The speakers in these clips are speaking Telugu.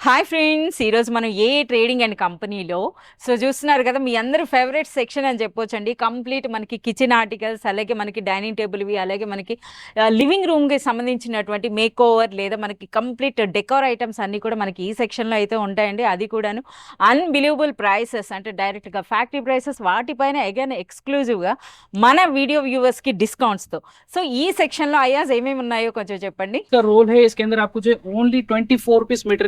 హాయ్ ఫ్రెండ్స్, ఈరోజు మనం ఏ ట్రేడింగ్ అండ్ కంపెనీలో చూస్తున్నారు కదా, మీ అందరి ఫేవరెట్ సెక్షన్ అని చెప్పొచ్చండి. కంప్లీట్ మనకి కిచెన్ ఆర్టికల్స్, అలాగే మనకి డైనింగ్ టేబుల్వి, అలాగే మనకి లివింగ్ రూమ్కి సంబంధించినటువంటి మేక్ ఓవర్ లేదా మనకి కంప్లీట్ డెకోర్ ఐటమ్స్ అన్నీ కూడా మనకి ఈ సెక్షన్లో అయితే ఉంటాయండి. అది కూడాను అన్బిలీవబుల్ ప్రైసెస్, అంటే డైరెక్ట్గా ఫ్యాక్టరీ ప్రైసెస్, వాటిపైన అగైన్ ఎక్స్క్లూజివ్గా మన వీడియో వ్యూవర్స్కి డిస్కౌంట్స్తో. సో ఈ సెక్షన్లో అయాజ్ ఏమేమి ఉన్నాయో కొంచెం చెప్పండి. रोल है इसके अंदर आपको जो only 24 rupees meter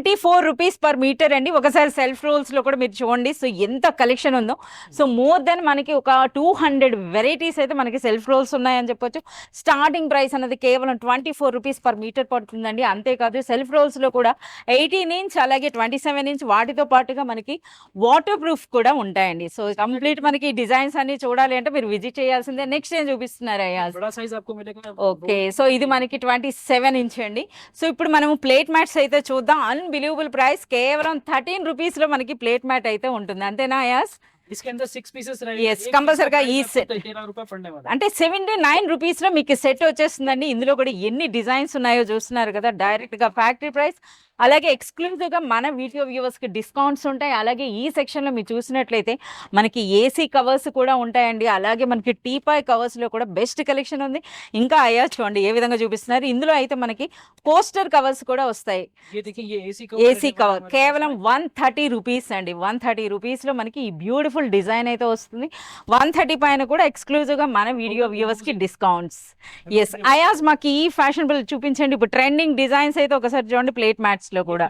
24 rupees per meter అండి. ఒకసారి సెల్ఫ్ రోల్స్ లో కూడా మీరు చూడండి. సో ఎంత కలెక్షన్ ఉందో. సో మోర్ దెన్ మనకి ఒక 200 వెరైటీస్ అయితే మనకి సెల్ఫ్ రోల్స్ ఉన్నాయని చెప్పొచ్చు. స్టార్టింగ్ ప్రైస్ అనేది కేవలం 24 రూపీస్ పర్ మీటర్ పడుతుందండి. అంతేకాదు సెల్ఫ్ రోల్స్ లో కూడా 18 ఇంచ్ అలాగే 27 ఇంచ్ వాటితో పాటుగా మనకి వాటర్ ప్రూఫ్ కూడా ఉంటాయండి. సో కంప్లీట్ మనకి డిజైన్స్ అన్ని చూడాలి అంటే మీరు విజిట్ చేయాల్సిందే. నెక్స్ట్ ఏం చూపిస్తున్నారు అయ్యా? ఓకే, సో ఇది మనకి 27 ఇంచ్ అండి. సో ఇప్పుడు మనము ప్లేట్ మ్యాట్స్ అయితే చూద్దాం. అన్బిలీవబుల్ ప్రైస్ కేవలం 13 రూపీస్ లో మనకి ప్లేట్ మ్యాట్ అయితే ఉంటుంది. అంతేనా యాస్? इसके अंदर 6 पीसेस yes కంపల్సరిగా ఈ సెట్ అంటే 79 రూపీస్ లో మీకు సెట్ వచ్చేస్తుందండి. ఇందులో కూడా ఎన్ని డిజైన్స్ ఉన్నాయో చూస్తున్నారు కదా. డైరెక్ట్ గా ఫ్యాక్టరీ ప్రైస్, అలాగే ఎక్స్క్లూజివ్ గా మన వీడియో వ్యూవర్స్ కి డిస్కౌంట్స్ ఉంటాయి. అలాగే ఈ సెక్షన్ లో మీరు చూసినట్లయితే మనకి ఏసీ కవర్స్ కూడా ఉంటాయండి. అలాగే మనకి టీపాయ్ కవర్స్ లో కూడా బెస్ట్ కలెక్షన్ ఉంది. ఇంకా అయ్యా చూడండి ఏ విధంగా చూపిస్తున్నారు. ఇందులో అయితే మనకి పోస్టర్ కవర్స్ కూడా వస్తాయి. ఏసీ కవర్ కేవలం 130 రూపీస్ అండి. 130 రూపీస్ లో మనకి ఈ బ్యూటిఫుల్ డిజైన్ అయితే వస్తుంది. 130 పైన కూడా ఎక్స్క్లూజివ్ గా మన వీడియో వ్యూవర్స్ కి డిస్కౌంట్స్. ఎస్ అయాజ్ మాకు ఈ ఫ్యాషనబుల్ చూపించండి. ఇప్పుడు ట్రెండింగ్ డిజైన్స్ అయితే ఒకసారి చూడండి ప్లేట్ మ్యాట్స్ లో కూడా.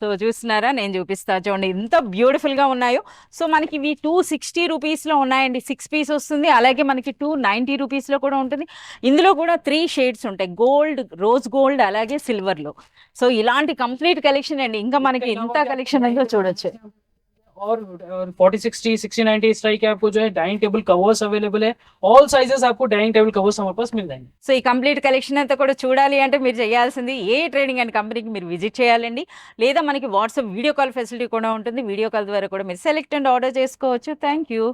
సో చూస్తున్నారా, నేను చూపిస్తా చూడండి ఎంత బ్యూటిఫుల్ గా ఉన్నాయో. సో మనకి ఇవి 260 రూపీస్ లో ఉన్నాయండి. 6 పీస్ వస్తుంది. అలాగే మనకి 290 రూపీస్ లో కూడా ఉంటుంది. ఇందులో కూడా 3 షేడ్స్ ఉంటాయి, గోల్డ్, రోజ్ గోల్డ్, అలాగే సిల్వర్ లో. సో ఇలాంటి కంప్లీట్ కలెక్షన్ అండి. ఇంకా మనకి ఎంత కలెక్షన్ అయిందో చూడొచ్చు. और 40 60 60 90 इस टाइप के आपको जो है डाइनिंग टेबल कवर्स अवेलेबल है. ऑल साइजेस आपको डाइनिंग टेबल कवर्स हमारे पास मिल जाएंगे. సో ఈ కంప్లీట్ కలెక్షన్ అంతా కూడా చూడాలి అంటే మీరు చేయాల్సింది ఏ ట్రేడింగ్ అండ్ కంపెనీకి మీరు విజిట్ చేయాలండి. లేదా మనకి వాట్సాప్ వీడియో కాల్ ఫెసిలిటీ కూడా ఉంటుంది. వీడియో కాల్ ద్వారా కూడా మీరు సెలెక్ట్ అండ్ ఆర్డర్ చేసుకోవచ్చు. Thank you.